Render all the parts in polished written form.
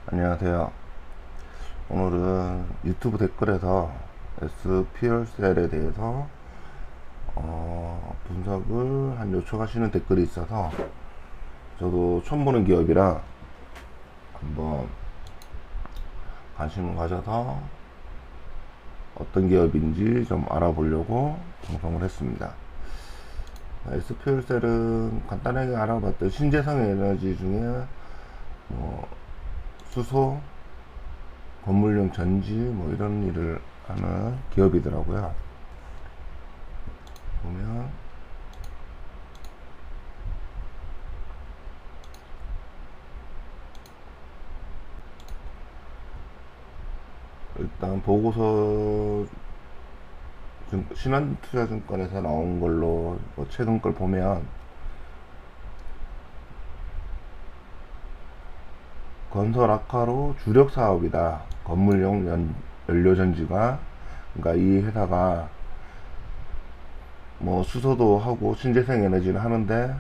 안녕하세요. 오늘은 유튜브 댓글에서 SPL셀에 대해서 분석을 한 요청하시는 댓글이 있어서 저도 처음 보는 기업이라 한번 관심을 가져서 어떤 기업인지 좀 알아보려고 방송을 했습니다. SPL셀은 간단하게 알아봤던 신재생 에너지 중에 뭐 수소, 건물용 전지 뭐 이런 일을 하는 기업이더라고요. 보면 일단 보고서 신한투자증권에서 나온 걸로 뭐 최근 걸 보면 건설 악화로 주력 사업이다. 건물용 연료전지가. 그러니까 이 회사가 뭐 수소도 하고 신재생 에너지를 하는데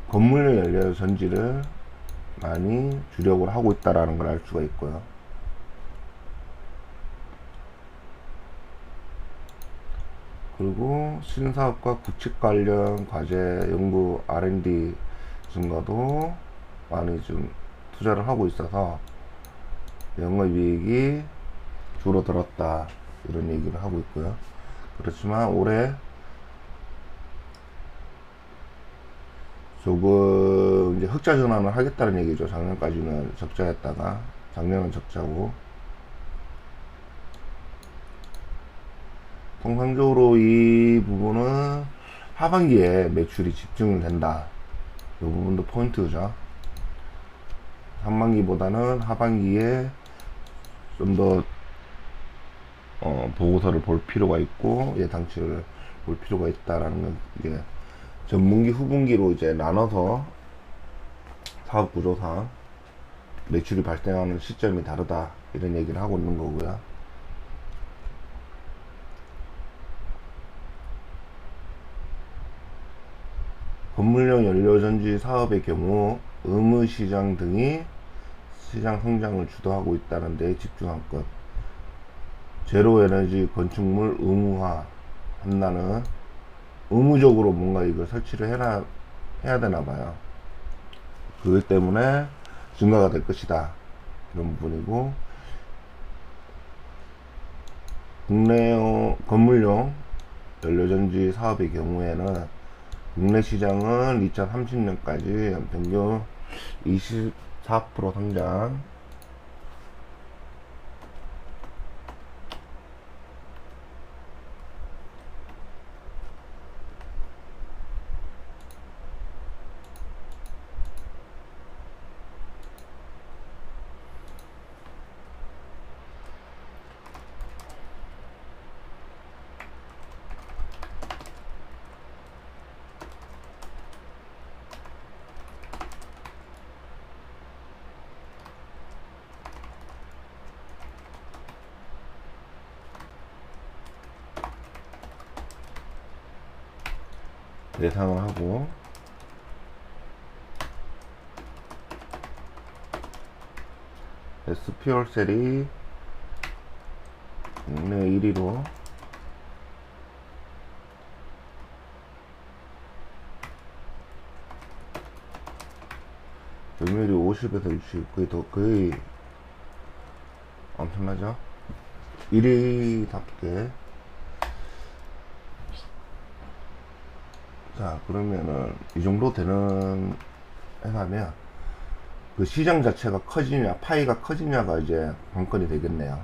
건물용 연료전지를 많이 주력으로 하고 있다라는 걸 알 수가 있고요. 그리고 신사업과 구축 관련 과제 연구 R&D 증가도 많이 좀 투자를 하고 있어서 영업이익이 줄어들었다 이런 얘기를 하고 있고요. 그렇지만 올해 조금 이제 흑자 전환을 하겠다는 얘기죠. 작년까지는 적자였다가 작년은 적자고, 통상적으로 이 부분은 하반기에 매출이 집중이 된다. 이 부분도 포인트죠. 상반기보다는 하반기에 좀 더 보고서를 볼 필요가 있고 예상치를 볼 필요가 있다라는 건 이게 전분기 후분기로 이제 나눠서 사업 구조상 매출이 발생하는 시점이 다르다 이런 얘기를 하고 있는 거고요. 건물용 연료전지 사업의 경우 의무시장 등이 시장 성장을 주도하고 있다는 데 집중할 것. 제로에너지 건축물 의무화 한다는, 의무적으로 뭔가 이걸 설치를 해야 되나 봐요. 그것 때문에 증가가 될 것이다 이런 부분이고, 국내 건물용 연료전지 사업의 경우에는 국내 시장은 2030년까지 연평균 24% 성장, 예상을 하고, SPL셀이 국내 1위로 점유율이 50에서 60, 거의 엄청나죠? 1위답게. 자, 그러면은 이 정도 되는 회사면 그 시장 자체가 커지냐 파이가 커지냐가 이제 관건이 되겠네요.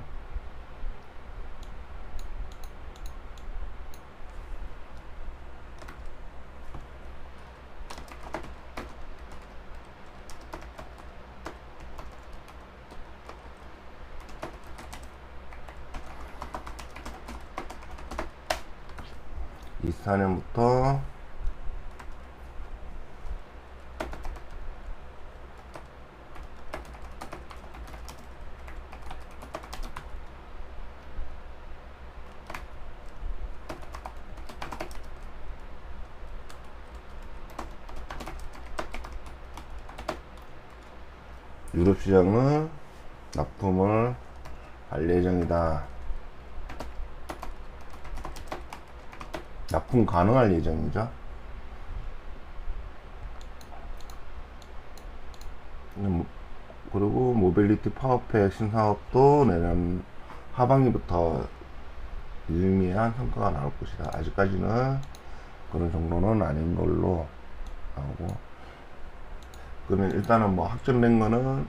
이사 년부터 유럽 시장은 납품을 할 예정이다. 납품 가능할 예정이죠. 그리고 모빌리티 파워팩 신사업도 내년 하반기부터 유의미한 성과가 나올 것이다. 아직까지는 그런 정도는 아닌 걸로 나오고, 그러면 일단은 뭐 확정된 거는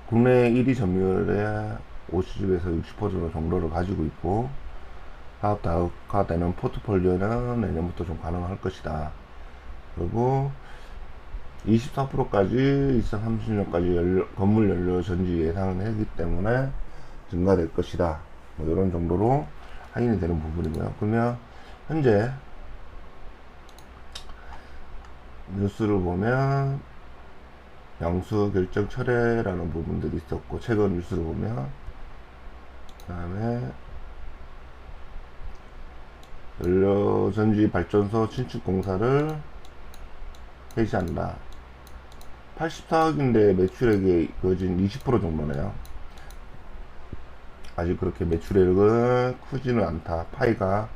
국내 1위 점유율의 50에서 60% 정도를 가지고 있고, 사업 다각화되는 포트폴리오는 내년부터 좀 가능할 것이다. 그리고 24%까지 2030년까지 건물 연료 전지 예상을 했기 때문에 증가될 것이다. 뭐 이런 정도로 확인이 되는 부분이고요. 그러면 현재 뉴스를 보면 양수 결정 철회라는 부분들이 있었고, 최근 뉴스를 보면 그 다음에 연료전지 발전소 신축 공사를 폐지한다. 84억인데 매출액이 거진 20% 정도네요. 아직 그렇게 매출액은 크지는 않다. 파이가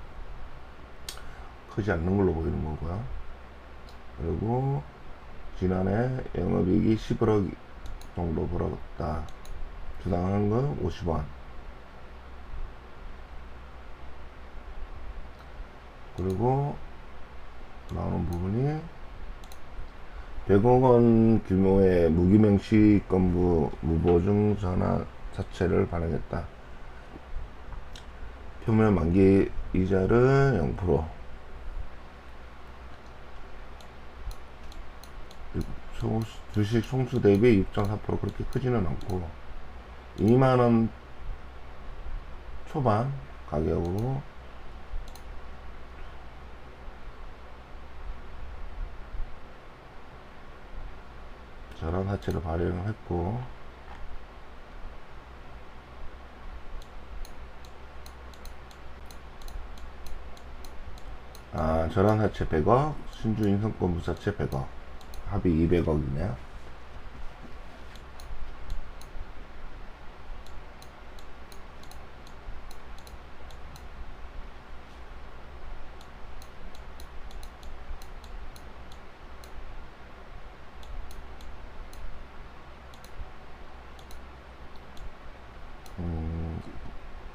크지 않는 걸로 보이는 거고요. 그리고 지난해 영업이익이 11억 정도 벌었다. 주당 현금 50원. 그리고 나오는 부분이 100억 원 규모의 무기명시 건부 무보증 전환 사채를 발행했다. 표면 만기 이자를 0%. 주식 총수 대비 6.4% 그렇게 크지는 않고 2만원 초반 가격으로 저런 하체를 발행을 했고, 저런 하체 100억, 신주 인성권 부사체 100억, 합의 200억이네요.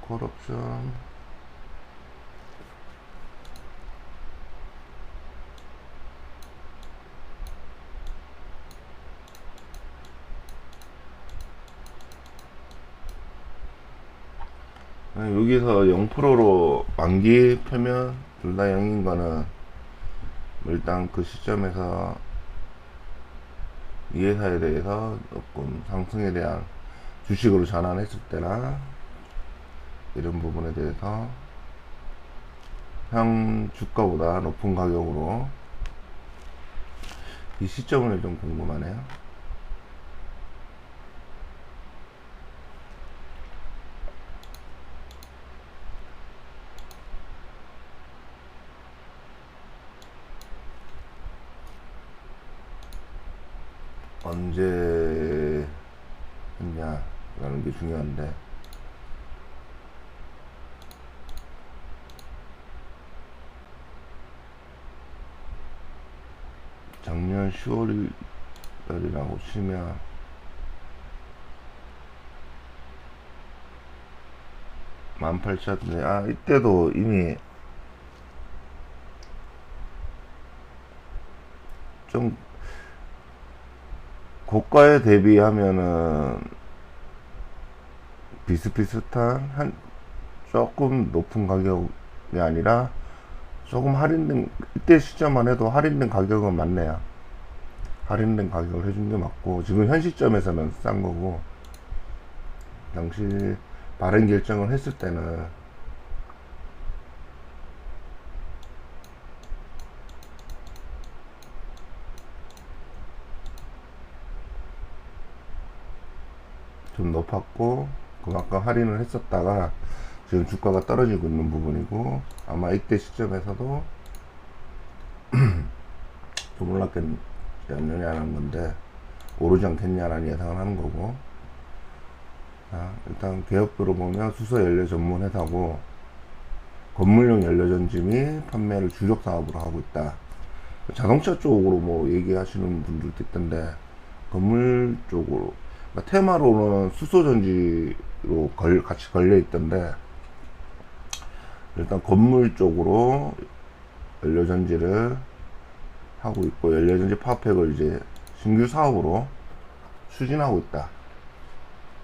콜옵션 여기서 0%로 만기 표면 둘 다 0인 거는 일단 그 시점에서 이 회사에 대해서 조금 상승에 대한 주식으로 전환했을 때나 이런 부분에 대해서 현 주가보다 높은 가격으로, 이 시점을 좀 궁금하네요. 언제 했냐라는 게 중요한데, 작년 10월달이라고 치면 (18,000) 이때도 이미 좀 고가에 대비하면은 비슷비슷한 조금 높은 가격이 아니라 조금 할인된, 이때 시점만 해도 할인된 가격은 맞네요. 할인된 가격을 해준 게 맞고, 지금 현 시점에서는 싼 거고, 당시 발행 결정을 했을 때는 좀 높았고, 그만큼 할인을 했었다가 지금 주가가 떨어지고 있는 부분이고, 아마 이때 시점에서도 좀 않느냐는 건데, 오르지 않겠냐라는 예상을 하는 거고. 자, 일단 개업부로 보면 수소 연료 전문 회사고, 건물용 연료전지 및 판매를 주력 사업으로 하고 있다. 자동차 쪽으로 뭐 얘기하시는 분들도 있던데, 건물 쪽으로, 그러니까 테마로는 수소전지로 같이 걸려 있던데, 일단 건물 쪽으로 연료전지를 하고 있고, 연료전지 파워팩을 이제 신규 사업으로 추진하고 있다.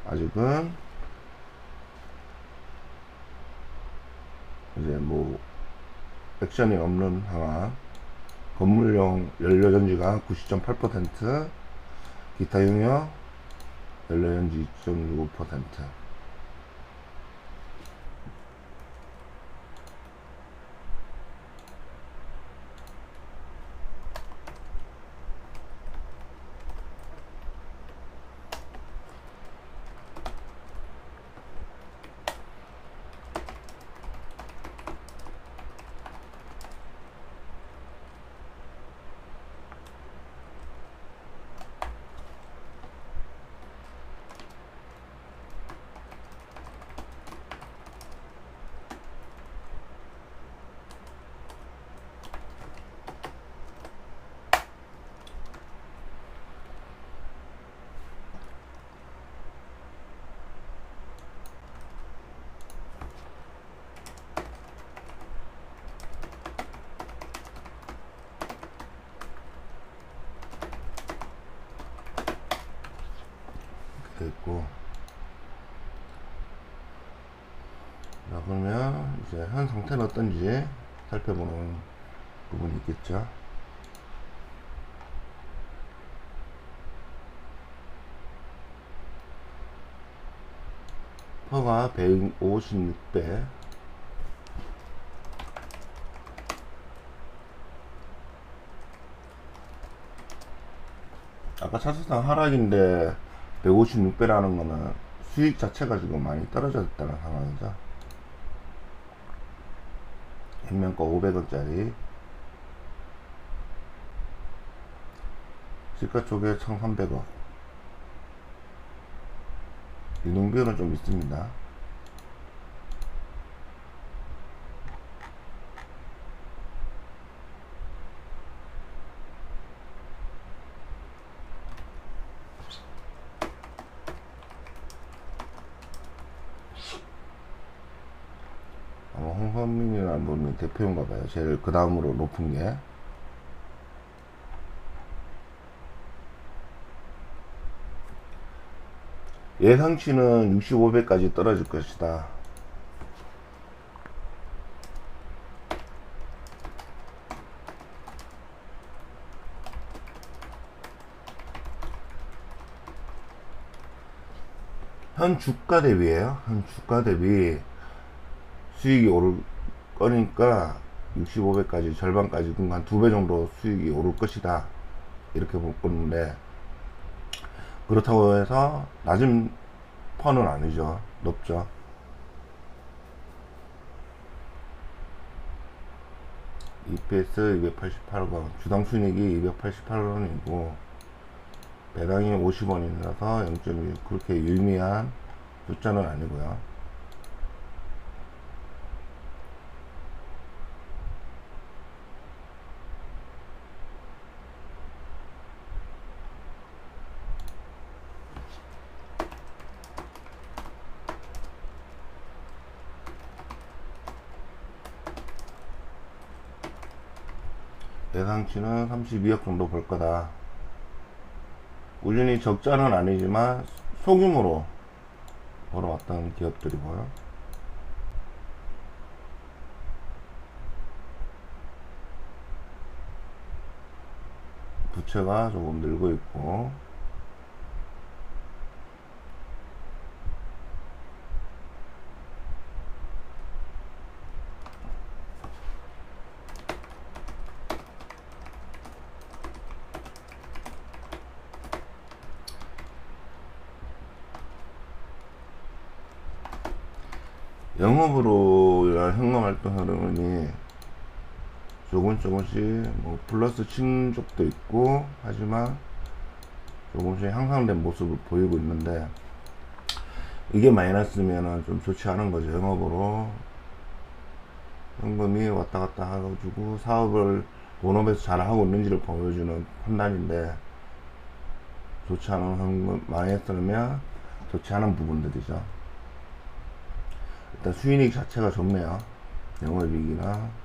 아직은 이제 뭐 액션이 없는 상황. 건물용 연료전지가 90.8%, 기타 용역 연료전지 2.65%. 있고. 자, 그러면 이제 현 상태는 어떤지 살펴보는 부분이 있겠죠. 퍼가 156배, 아까 차트상 하락인데 156배라는 거는 수익 자체가 지금 많이 떨어졌다는 상황이죠. 액면가 500원짜리, 시가총액 1300억, 유동비율은 좀 있습니다. 홍선민이라는 분이 대표인가 봐요. 제일 그 다음으로 높은 게. 예상치는 65배까지 떨어질 것이다. 현 주가 대비에요. 현 주가 대비 수익이 오를 거니까 65배까지, 절반까지, 한 2배 정도 수익이 오를 것이다, 이렇게 볼 건데, 그렇다고 해서 낮은 펀은 아니죠. 높죠. EPS 288원, 주당 순이익이 288원이고 배당이 50원이라서 0.1, 그렇게 유의미한 숫자는 아니고요. 예상치는 32억 정도 벌 거다. 꾸준히 적자는 아니지만 소규모로 벌어왔던 기업들이고요. 부채가 조금 늘고 있고, 영업으로 현금 활동 흐름이 조금씩 뭐 플러스 치는 쪽도 있고 하지만 조금씩 향상된 모습을 보이고 있는데, 이게 마이너스면은 좀 좋지 않은 거죠. 영업으로 현금이 왔다 갔다 해가지고 사업을 본업에서 잘 하고 있는지를 보여주는 판단인데, 좋지 않은 현금 마이너스면 좋지 않은 부분들이죠. 일단 수익 자체가 좋네요. 영업이익이나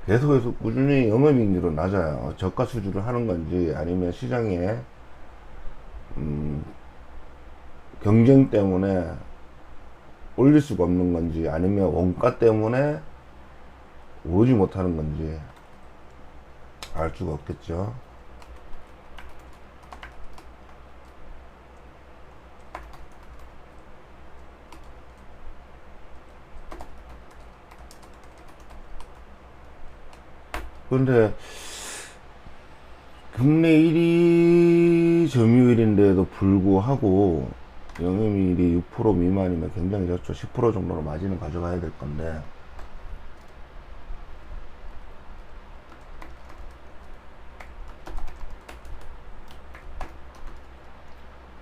계속해서 꾸준히 영업이익률은 낮아요. 저가 수주를 하는 건지 아니면 시장에 경쟁 때문에 올릴 수가 없는 건지 아니면 원가 때문에 오르지 못하는 건지 알 수가 없겠죠. 근데 국내 1위 점유율인데도 불구하고 영업이익이 6% 미만이면 굉장히 좋죠. 10% 정도로 마진을 가져가야 될 건데,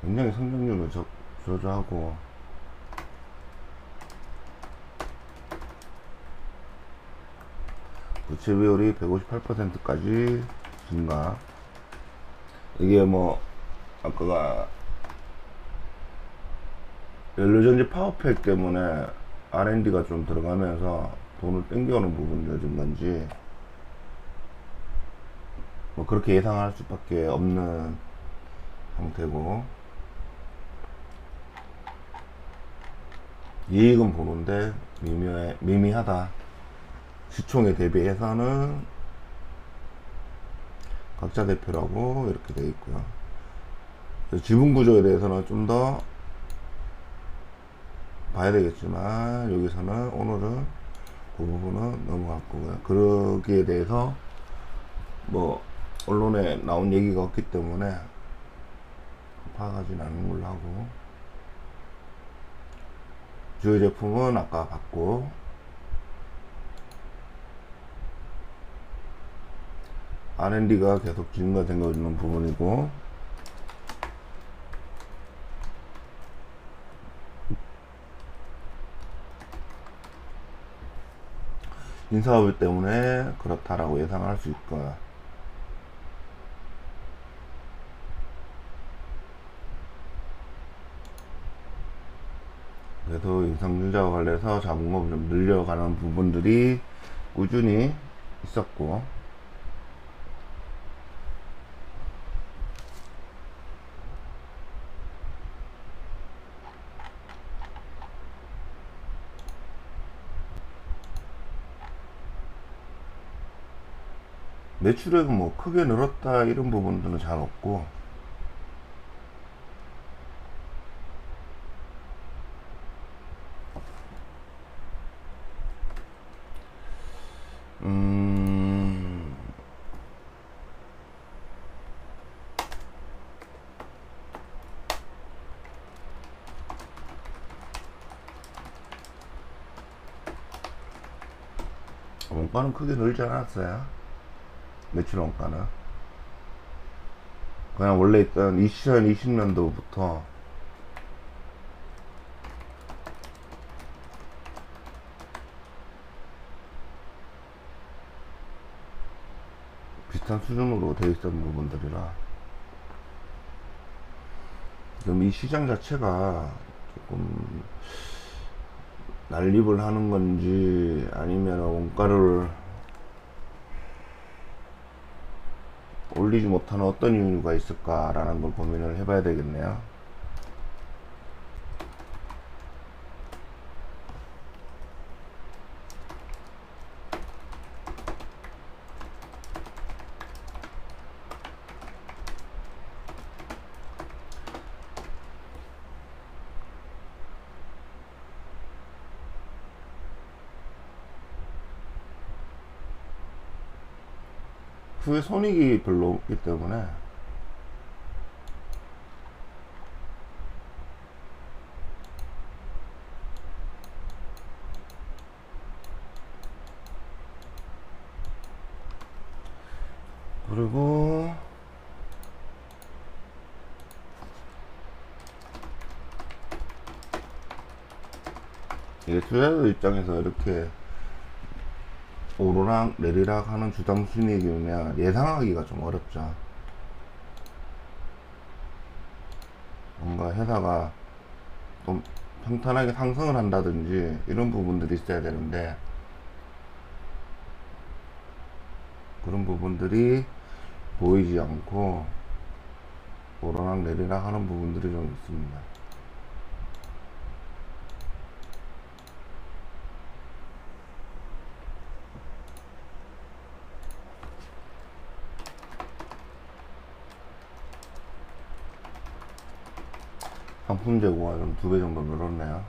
굉장히 성장률을 저조하고, 부채 비율이 158%까지 증가. 이게 뭐 아까가 연료전지 파워팩 때문에 R&D가 좀 들어가면서 돈을 땡겨오는 부분들인 건지 뭐 그렇게 예상할 수밖에 없는 상태고, 이익은 보는데 미미하다. 시총에 대비해서는 각자 대표라고 이렇게 되어 있고요. 지분 구조에 대해서는 좀 더 봐야 되겠지만, 여기서는 오늘은 그 부분은 넘어갈 거고요. 그러기에 대해서 뭐 언론에 나온 얘기가 없기 때문에 파악하진 않는 걸로 하고, 주요 제품은 아까 봤고, R&D가 계속 증가되고 있는 부분이고, 인사업일 때문에 그렇다라고 예상할 수 있을 거야. 그래서 인상증자와 관련해서 자본금을 좀 늘려가는 부분들이 꾸준히 있었고, 매출액은 뭐 크게 늘었다 이런 부분들은 잘 없고, 원가는 크게 늘지 않았어요. 매출 원가는 그냥 원래 있던 2020년도부터 비슷한 수준으로 되어 있던 부분들이라, 그럼 이 시장 자체가 조금 난립을 하는 건지 아니면 원가를 올리지 못하는 어떤 이유가 있을까라는 걸 고민을 해봐야 되겠네요. 후에 손익이 별로 없기 때문에 그리고 이게 투자자 입장에서 이렇게 오르락 내리락 하는 주당 순이익이면 예상하기가 좀 어렵죠. 뭔가 회사가 좀 평탄하게 상승을 한다든지 이런 부분들이 있어야 되는데 그런 부분들이 보이지 않고 오르락 내리락 하는 부분들이 좀 있습니다. 상품 재고가 좀 2배 정도 늘었네요.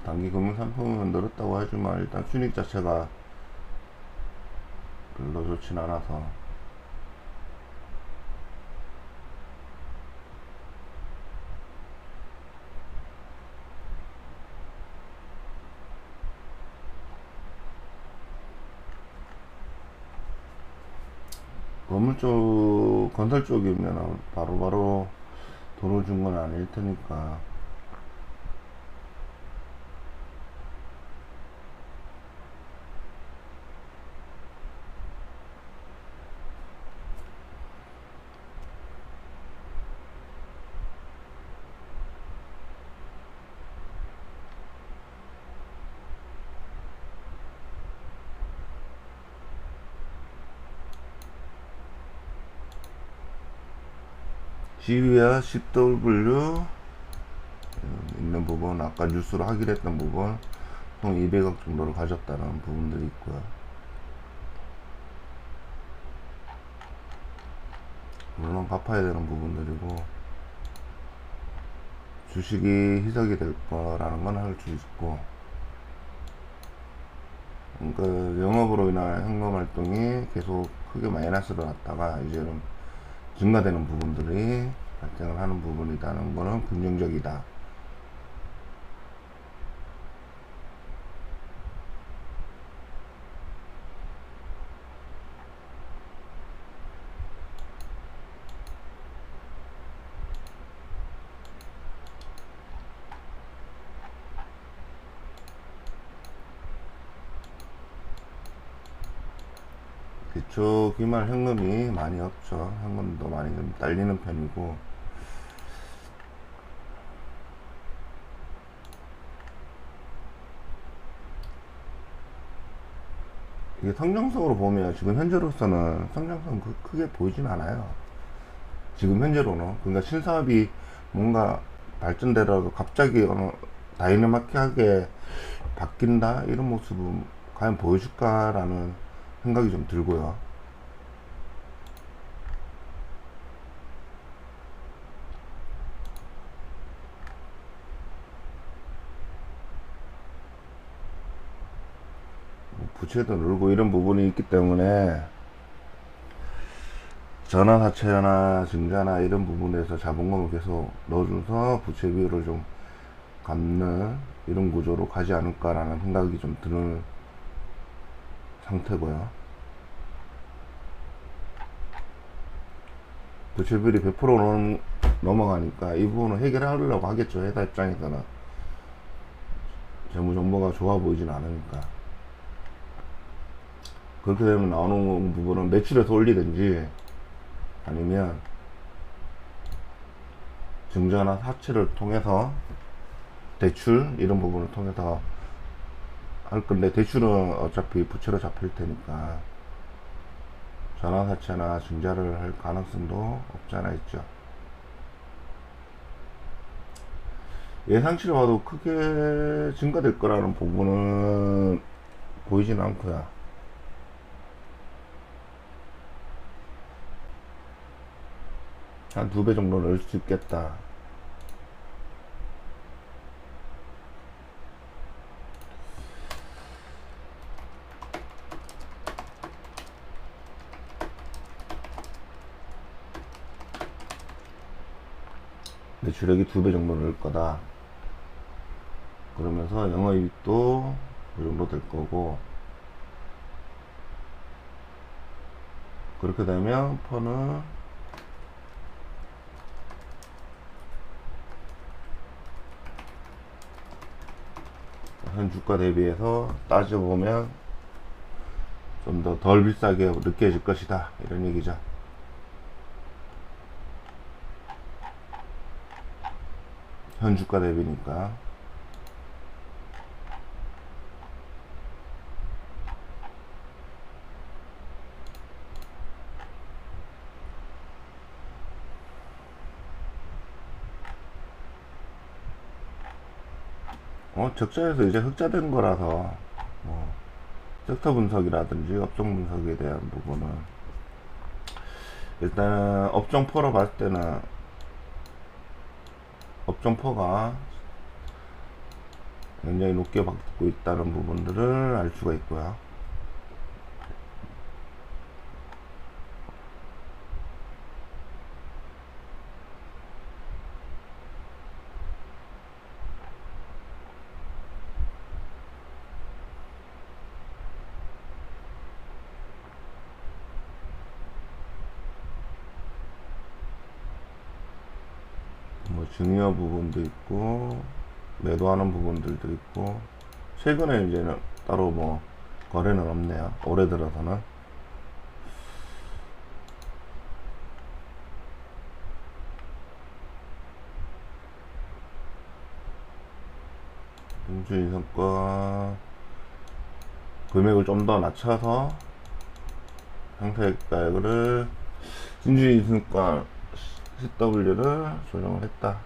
단기 금융 상품은 늘었다고 하지만 일단 순익 자체가 별로 좋진 않아서 건물 쪽, 건설 쪽이면 바로바로 돈을 준 건 아닐 테니까 GW와 CW 있는 부분, 아까 뉴스로 하기로 했던 부분 총 200억 정도를 가졌다는 부분들이 있고요. 물론 갚아야 되는 부분들이고 주식이 희석이 될 거라는 건 할 수 있고, 그러니까 영업으로 인한 현금 활동이 계속 크게 마이너스로 났다가 이제는 증가되는 부분들이 발생을 하는 부분이라는 거는 긍정적이다. 그쪽 기말 현금이 많이 없죠. 현금도 많이 좀 딸리는 편이고, 이게 성장성으로 보면 지금 현재로서는 성장성 크게 보이진 않아요. 지금 현재로는. 그러니까 신사업이 뭔가 발전되더라도 갑자기 다이내믹하게 바뀐다 이런 모습은 과연 보여줄까라는 생각이 좀 들고요. 부채도 늘고 이런 부분이 있기 때문에 전환사채나 증자나 이런 부분에서 자본금을 계속 넣어줘서 부채 비율을 좀 갚는 이런 구조로 가지 않을까라는 생각이 좀 드는 상태고요. 부채 비율이 100% 넘어가니까 이 부분을 해결하려고 하겠죠. 회사 입장에서는 재무 정보가 좋아 보이진 않으니까. 그렇게 되면 나오는 부분은 매출에서 올리든지 아니면 증자나 사채를 통해서 대출 이런 부분을 통해서 할 건데, 대출은 어차피 부채로 잡힐 테니까 전환사채나 증자를 할 가능성도 없지 않아 있죠. 예상치로 봐도 크게 증가될 거라는 부분은 보이진 않고요. 한 2배 정도 넣을 수 있겠다. 매출액이 2배 정도 늘 거다. 그러면서 영업이익도 그 정도 될 거고, 그렇게 되면 펀은 현 주가 대비해서 따져보면 좀 더 덜 비싸게 느껴질 것이다, 이런 얘기죠. 현 주가 대비니까. 적자에서 이제 흑자된 거라서 뭐 섹터 분석이라든지 업종 분석에 대한 부분은 일단 업종포로 봤을 때는 업종포가 굉장히 높게 받고 있다는 부분들을 알 수가 있고요. 뭐 증여 부분도 있고 매도하는 부분들도 있고, 최근에 이제는 따로 뭐 거래는 없네요, 올해 들어서는. 인수인성과 금액을 좀 더 낮춰서 상세가액을 인수인성과 CW를 조정을 했다.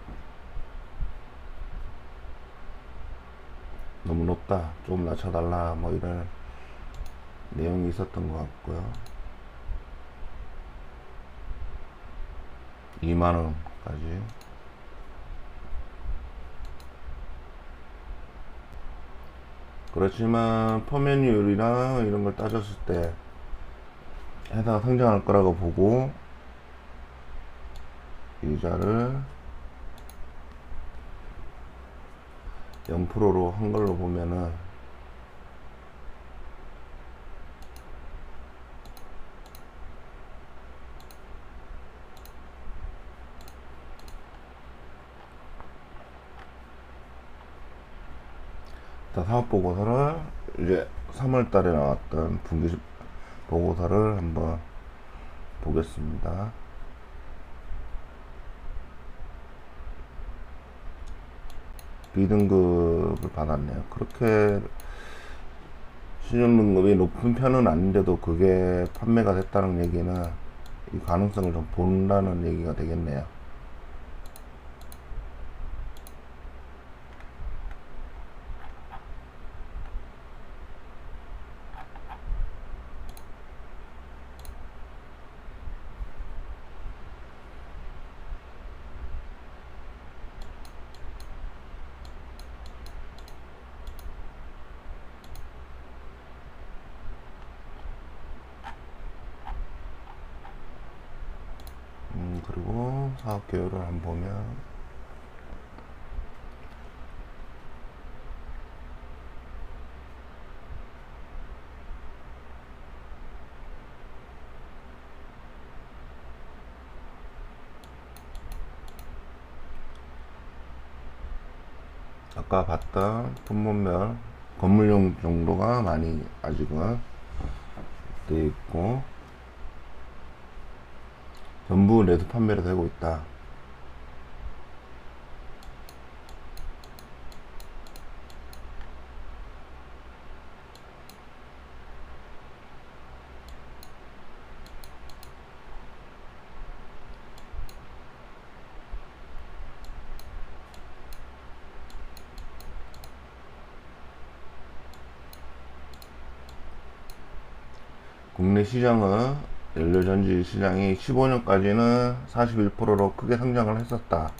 너무 높다, 좀 낮춰달라, 뭐 이런 내용이 있었던 것 같고요. 2만원까지. 그렇지만 포면율이나 이런 걸 따졌을 때 회사가 성장할 거라고 보고 이자를 0%로 한 걸로 보면은 사업보고서를 이제 3월달에 나왔던 분기 보고서를 한번 보겠습니다. B등급을 받았네요. 그렇게 신용등급이 높은 편은 아닌데도 그게 판매가 됐다는 얘기는 이 가능성을 좀 본다는 얘기가 되겠네요. 그리고 사업 개요를 한번 보면 아까 봤던 품목별 건물용 정도가 많이 아직은 되어 있고 전부 레드 판매로 되고 있다. 국내 시장은 연료전지 시장이 15년까지는 41%로 크게 성장을 했었다.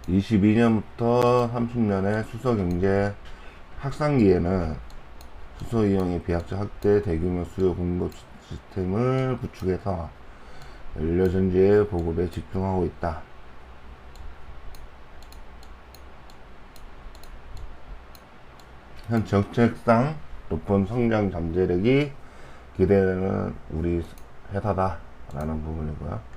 (22년부터) (30년의) 수소경제 확산기에는 수소 이용의 비약적 확대, 대규모 수요 공급 시스템을 구축해서 연료전지의 보급에 집중하고 있다. 현 정책상 높은 성장 잠재력이 기대되는 우리 회사다 라는 부분이고요.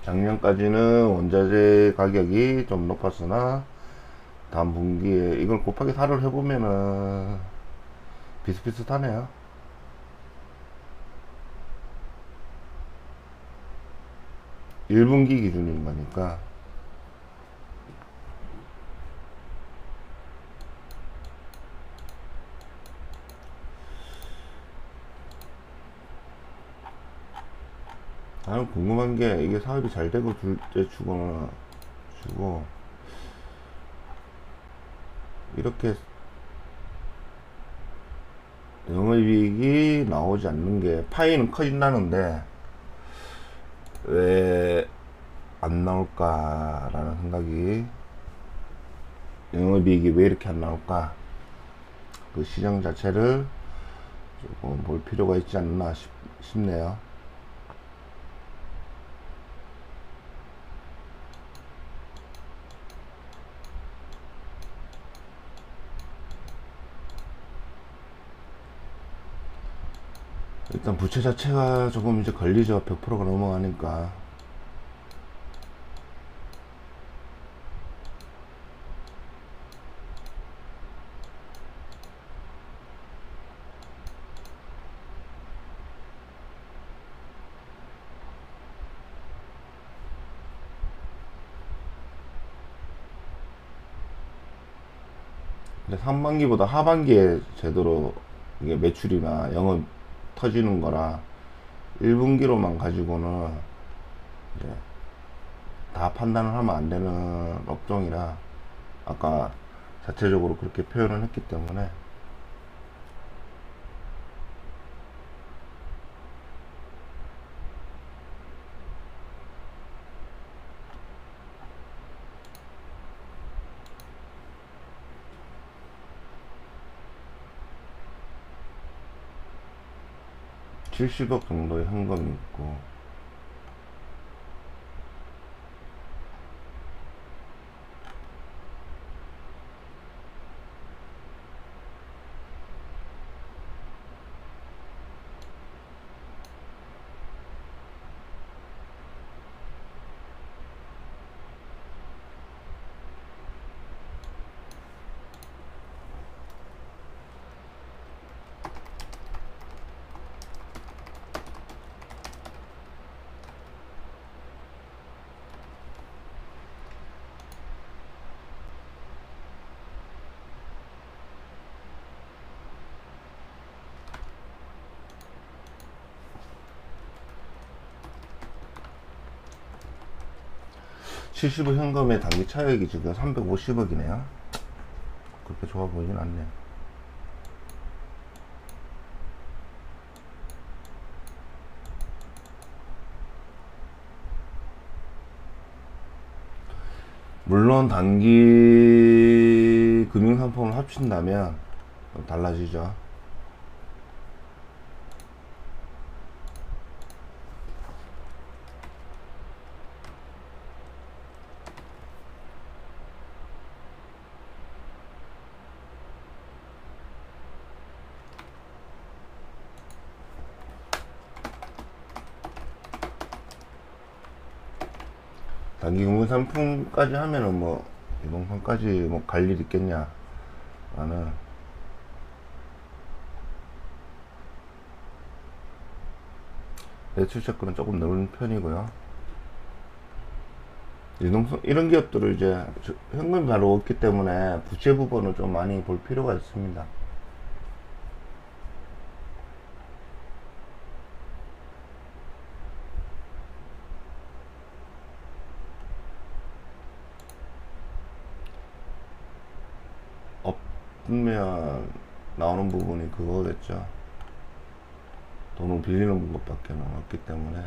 작년까지는 원자재 가격이 좀 높았으나 다음 분기에 이걸 곱하기 4를 해보면은 비슷비슷하네요. (1분기) 기준인 거니까. 나는 궁금한 게 이게 사업이 잘 되고 둘째 주고 이렇게 영업이익이 나오지 않는 게 파이는 커진다는데 왜 안 나올까라는 생각이, 영업이익이 왜 이렇게 안 나올까, 그 시장 자체를 조금 볼 필요가 있지 않나 싶네요. 일단 부채 자체가 조금 이제 걸리죠. 100%가 넘어가니까. 근데 상반기보다 하반기에 제대로 이게 매출이나 영업 터지는 거라 1분기로만 가지고는 이제 다 판단을 하면 안 되는 업종이라 아까 자체적으로 그렇게 표현을 했기 때문에. (70억) 정도의 현금이 있고, (70억) 현금의 단기 차익이 지금 (350억이네요) 그렇게 좋아 보이진 않네요. 물론 단기 금융상품을 합친다면 좀 달라지죠. 단기 금융상품까지 하면은 뭐 이동산까지 뭐 갈 일 있겠냐 라는 매출 체크는 조금 넓은 편이고요. 유동성 이런 기업들을 이제 현금이 바로 없기 때문에 부채 부분을 좀 많이 볼 필요가 있습니다. 없으면 나오는 부분이 그거겠죠. 돈을 빌리는 것밖에 없기 때문에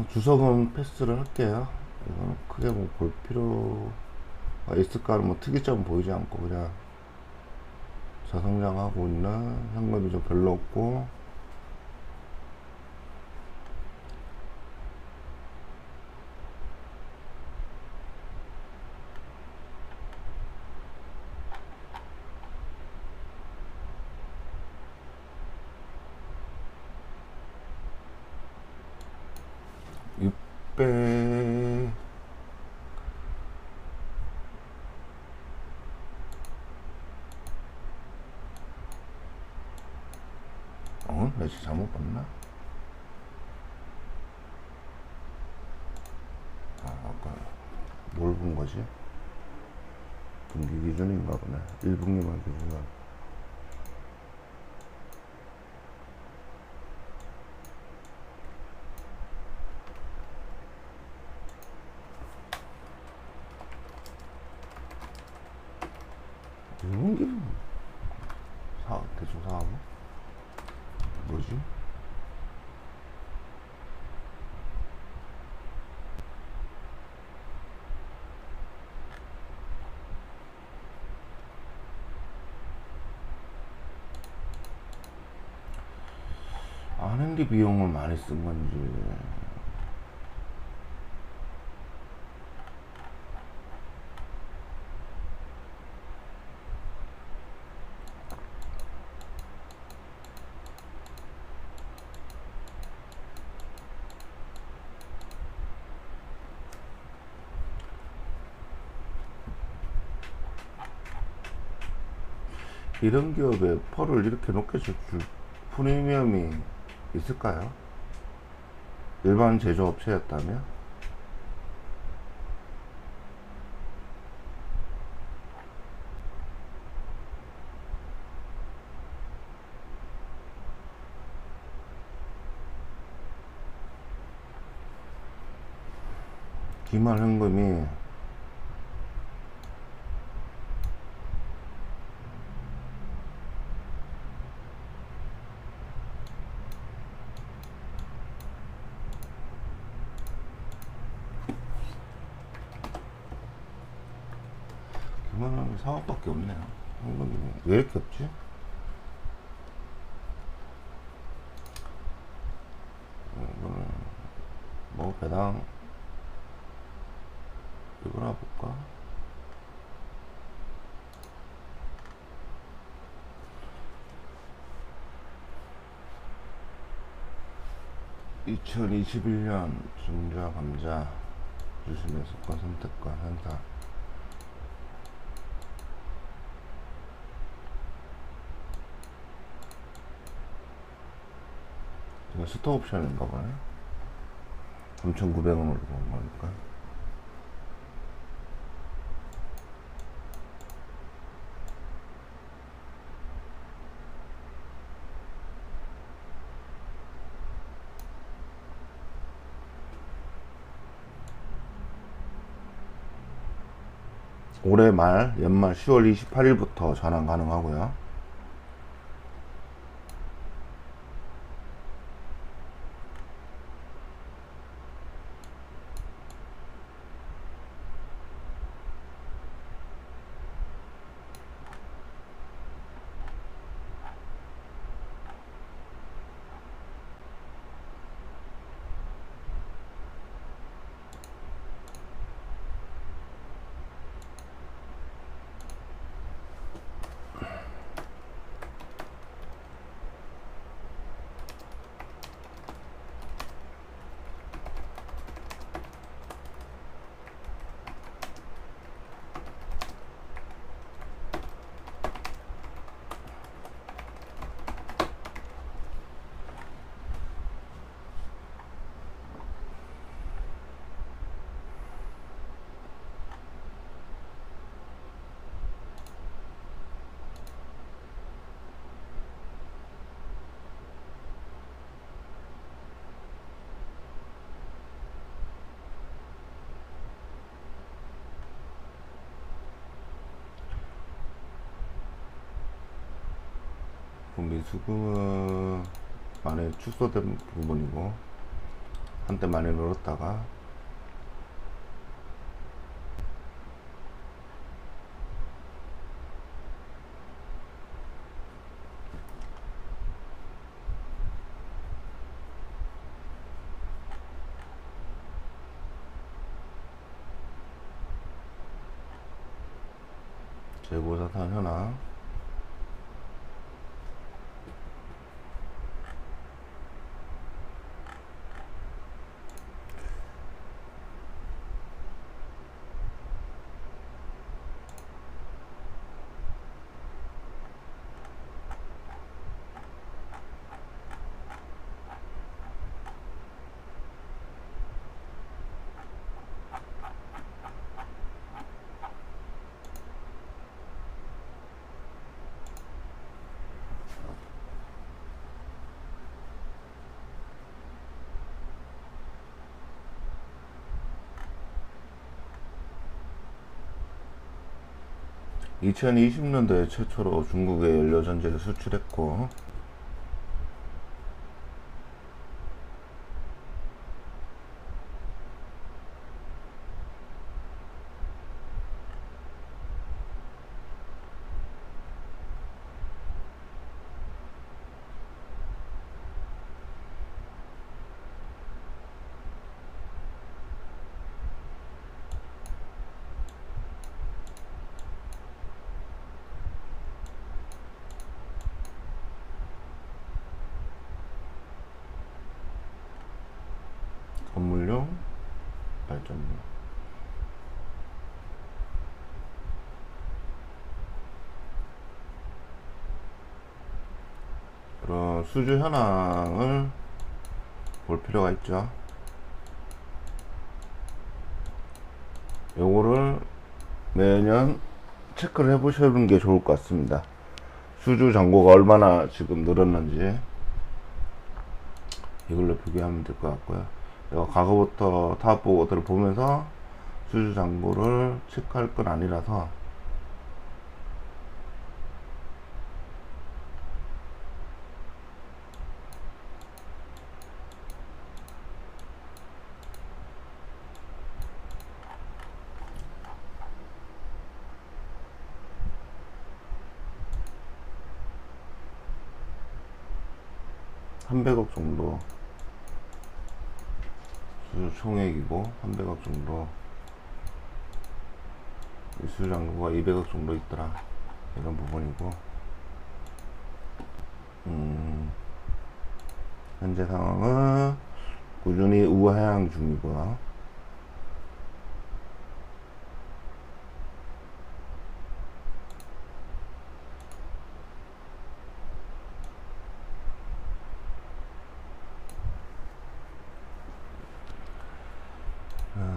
주석은 패스를 할게요. 이거는 크게 뭐 볼 필요가 있을까는 뭐 특이점 보이지 않고 그냥 저성장하고 있는 현금이 좀 별로 없고 배 매치 잘못 봤나? 아까 뭘 본 거지? 분기 기준인가 보네. 1분기만 기준으로. 분기는 대충 사하고 뭐지? R&D 비용을 많이 쓴 건지 이런 기업에 펄을 이렇게 높게 줄 프리미엄이 있을까요? 일반 제조업체였다면? 기말 현금이 기말 4억밖에 없네요. 현금이 왜 이렇게 없지? 이거는 뭐 배당 이거나 볼까? (2021년) 중자 감자 주식의 습관 선택과 현상 이거 스톡옵션인가 보네. 3,900원으로 본 거니까. 올해 말 연말 10월 28일부터 전환 가능하고요. 미수금은 많이 축소된 부분이고, 한때 많이 늘었다가 재고자산 현황. (2020년도에) 최초로 중국에 연료전지를 수출했고, 건물용 발전용. 그런 수주 현황을 볼 필요가 있죠. 요거를 매년 체크를 해 보시는 게 좋을 것 같습니다. 수주 잔고가 얼마나 지금 늘었는지 이걸로 비교하면 될 것 같고요. 내가 과거부터 타업 보고들을 보면서 수주 잔고를 체크할 건 아니라서 한 100억 정도 수주 총액이고, 300억 정도 수주 잔고가 200억 정도 있더라, 이런 부분이고, 현재 상황은 꾸준히 우하향 중이고요.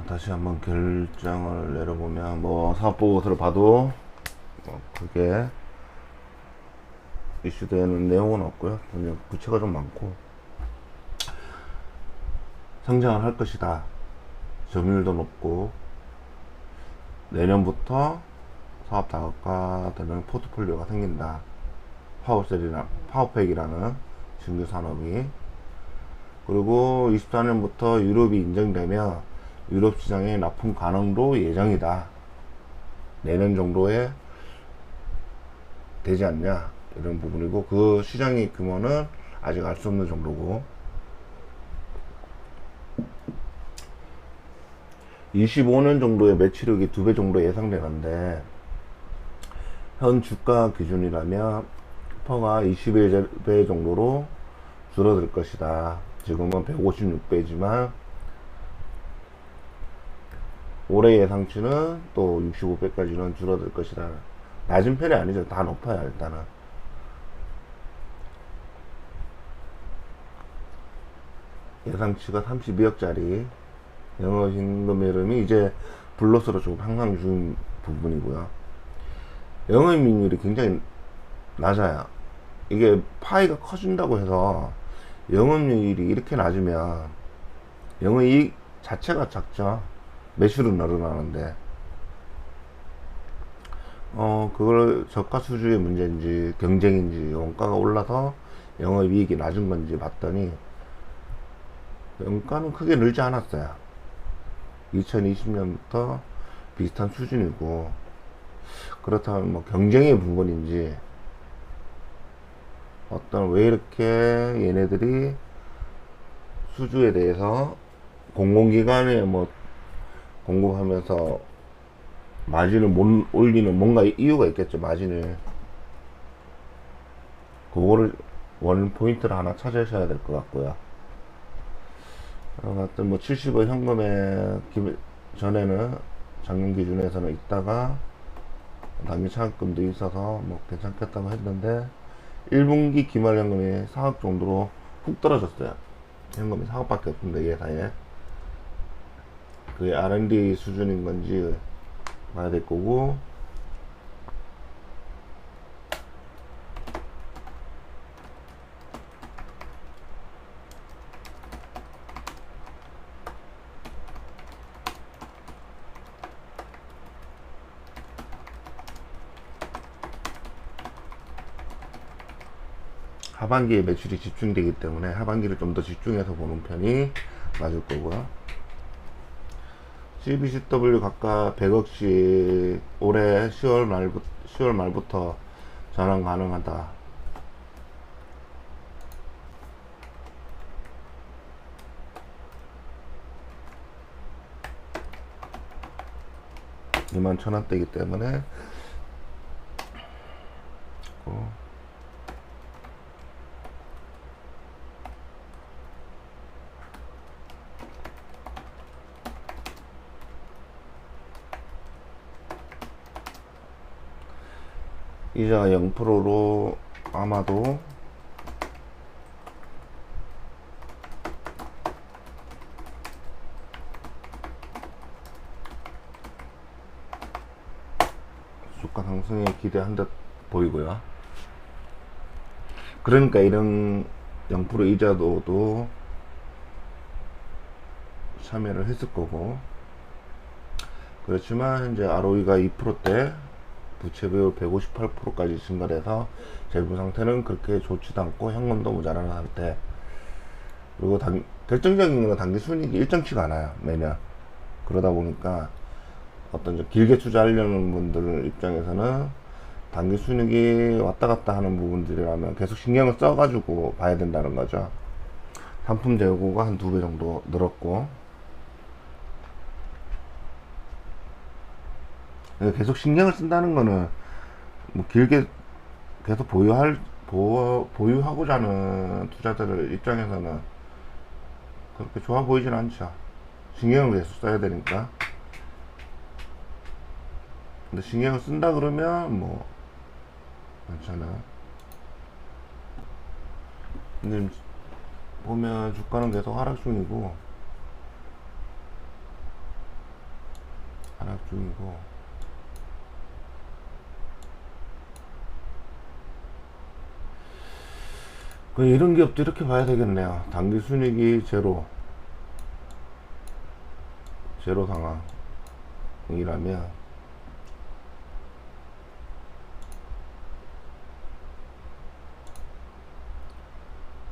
다시 한번 결정을 내려보면, 뭐 사업보고서를 봐도 뭐 그게 이슈되는 내용은 없고요. 그냥 부채가 좀 많고 성장을 할 것이다, 점유율도 높고, 내년부터 사업 다각화되는 포트폴리오가 생긴다, 파워팩이라는 신규 산업이. 그리고 24년부터 유럽이 인정되면 유럽 시장의 납품 가능도 예정이다, 내년 정도에 되지 않냐, 이런 부분이고, 그 시장의 규모는 아직 알 수 없는 정도고, 25년 정도의 매출액이 2배 정도 예상되는데, 현 주가 기준이라면 퍼가 21배 정도로 줄어들 것이다. 지금은 156배지만 올해 예상치는 또 65배까지는 줄어들 것이다. 낮은 편이 아니죠. 다 높아요. 일단은 예상치가 32억짜리 영업임금 흐름이 이제 블로스로 좀 향상 중 부분이고요. 영업이익률이 굉장히 낮아요. 이게 파이가 커진다고 해서 영업이익률이 이렇게 낮으면 영업이익 자체가 작죠. 매출은 늘어나는데, 그걸 저가 수주의 문제인지 경쟁인지 원가가 올라서 영업이익이 낮은 건지 봤더니 원가는 크게 늘지 않았어요. 2020년부터 비슷한 수준이고, 그렇다면 뭐 경쟁의 부분인지 어떤 왜 이렇게 얘네들이 수주에 대해서 공공기관에 뭐 공급하면서 마진을 못 올리는 뭔가 이유가 있겠죠. 마진을, 그거를 원 포인트를 하나 찾으셔야 될 것 같고요. 하여튼 뭐 70억 현금에 전에는 작년 기준에서는 있다가 당기 차입금도 있어서 뭐 괜찮겠다고 했는데 1분기 기말현금이 4억 정도로 훅 떨어졌어요. 현금이 4억밖에 없는데 예상에 그게 R&D 수준인 건지 봐야 될 거고, 하반기에 매출이 집중되기 때문에 하반기를 좀 더 집중해서 보는 편이 맞을 거고요. CBCW 각각 100억씩 올해 10월 말부터 전환 가능하다. (2만 1,000원대이기) 때문에 이자 0%로 아마도 주가 상승에 기대한 듯 보이고요. 그러니까 이런 0% 이자도도 참여를 했을 거고, 그렇지만 이제 ROE가 2%대 부채 비율 158%까지 증가해서 재무 상태는 그렇게 좋지도 않고 현금도 모자라는 상태. 그리고 결정적인 건 단기 순이익이 일정치가 않아요, 매년. 그러다 보니까 어떤 좀 길게 투자하려는 분들 입장에서는 단기 순이익이 왔다 갔다 하는 부분들이라면 계속 신경을 써가지고 봐야 된다는 거죠. 상품 재고가 한 2배 정도 늘었고, 계속 신경을 쓴다는 거는 뭐 길게 계속 보유하고자 하는 투자자들 입장에서는 그렇게 좋아 보이진 않죠. 신경을 계속 써야 되니까. 근데 신경을 쓴다 그러면 뭐 괜찮아. 근데 보면 주가는 계속 하락 중이고 이런 기업도 이렇게 봐야 되겠네요. 단기 순이익이 제로 상황이라면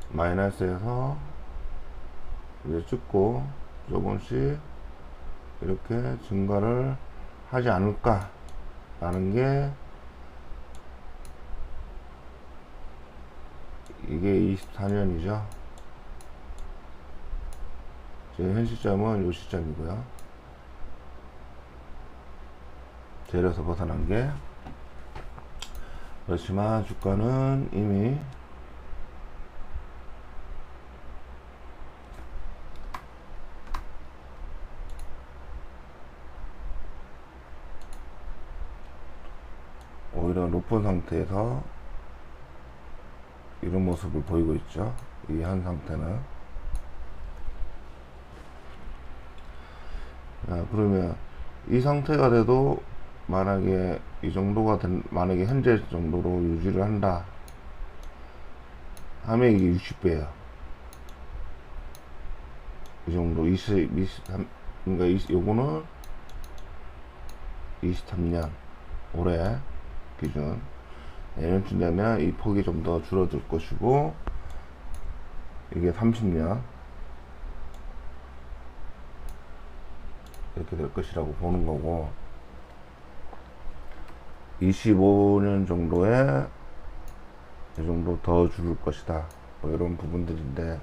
마이너스에서 이제 찍고 조금씩 이렇게 증가를 하지 않을까 라는 게, 이게 24년이죠. 제 현 시점은 요 시점이고요. 재료에서 벗어난 게. 그렇지만 주가는 이미 오히려 높은 상태에서 이런 모습을 보이고 있죠. 이 한 상태는. 그러면 이 상태가 돼도 만약에 이 정도가 만약에 현재 정도로 유지를 한다 하면 이게 60배예요. 이 정도 23, 그러니까 요거는 23년 올해 기준. 내년쯤 되면 이 폭이 좀 더 줄어들 것이고, 이게 30년 이렇게 될 것이라고 보는 거고, 25년 정도에 이 정도 더 줄을 것이다, 뭐 이런 부분들인데,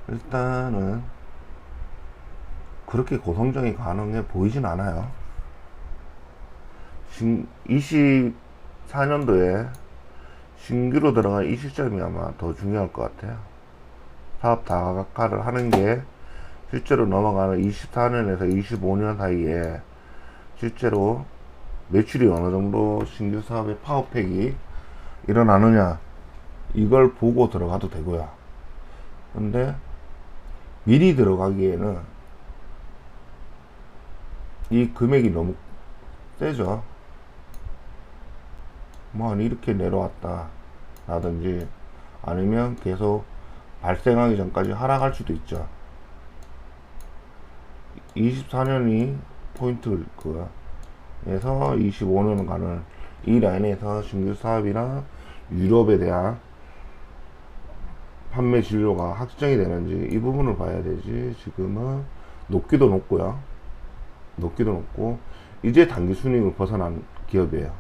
일단은 그렇게 고성장이 가능해 보이진 않아요. 24년도에 신규로 들어간 이 시점이 아마 더 중요할 것 같아요. 사업 다각화를 하는 게 실제로 넘어가는 24년에서 25년 사이에 실제로 매출이 어느 정도 신규 사업의 파워팩이 일어나느냐, 이걸 보고 들어가도 되고요. 근데 미리 들어가기에는 이 금액이 너무 세죠. 뭐 이렇게 내려왔다 라든지, 아니면 계속 발생하기 전까지 하락할 수도 있죠. 24년이 포인트일 거야. 그래서 25년 가는 이 라인에서 신규 사업이나 유럽에 대한 판매 진료가 확정이 되는지, 이 부분을 봐야 되지. 지금은 높기도 높고요. 높기도 높고, 이제 단기 순이익을 벗어난 기업이에요.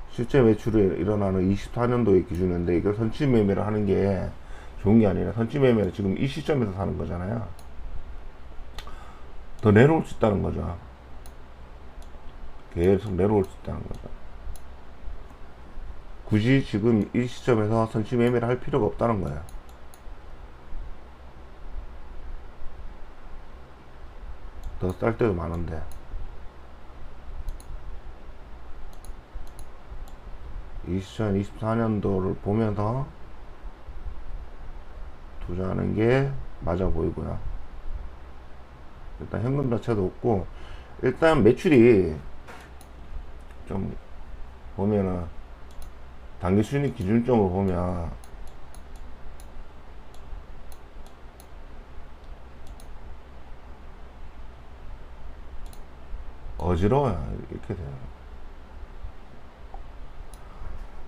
실제 매출이 일어나는 24년도의 기준인데, 이걸 선취 매매를 하는 게 좋은 게 아니라, 선취 매매는 지금 이 시점에서 사는 거잖아요. 더 내려올 수 있다는 거죠. 계속 내려올 수 있다는 거죠. 굳이 지금 이 시점에서 선취 매매를 할 필요가 없다는 거예요. 더 쌀 때도 많은데. 2024년도를 보면서 투자하는 게 맞아 보이고요. 일단 현금 자체도 없고, 일단 매출이 좀 보면은 단기 순이익 기준점으로 보면 어지러워요. 이렇게 돼요.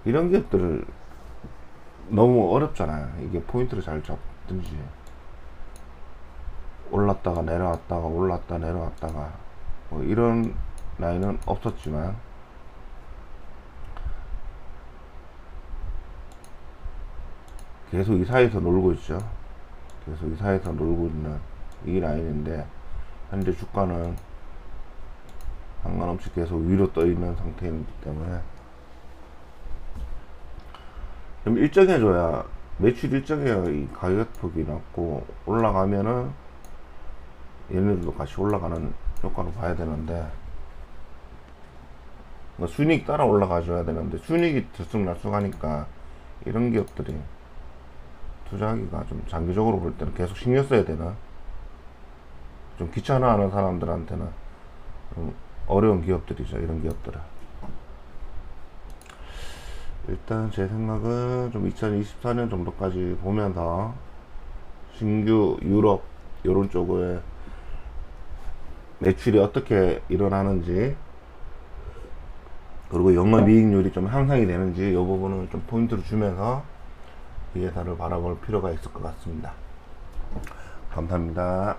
이런 기업들을 너무 어렵잖아요. 이게 포인트를 잘 잡든지, 올랐다가 내려왔다가 올랐다 내려왔다가 뭐 이런 라인은 없었지만, 계속 이 사이에서 놀고 있죠. 계속 이 사이에서 놀고 있는 이 라인인데, 현재 주가는 상관없이 계속 위로 떠 있는 상태이기 때문에, 좀 일정해줘야, 매출 일정해야 이 가격폭이 낮고, 올라가면은 얘네들도 같이 올라가는 효과를 봐야 되는데, 뭐 순이익 따라 올라가줘야 되는데, 순이익이 들쑥날쑥하니까 이런 기업들이 투자하기가 좀 장기적으로 볼 때는 계속 신경 써야 되나, 좀 귀찮아하는 사람들한테는 좀 어려운 기업들이죠. 이런 기업들은 일단 제 생각은 좀 2024년 정도까지 보면서 신규 유럽 요런 쪽에 매출이 어떻게 일어나는지, 그리고 영업이익률이 좀 향상이 되는지, 이 부분을 좀 포인트를 주면서 이 회사를 바라볼 필요가 있을 것 같습니다. 감사합니다.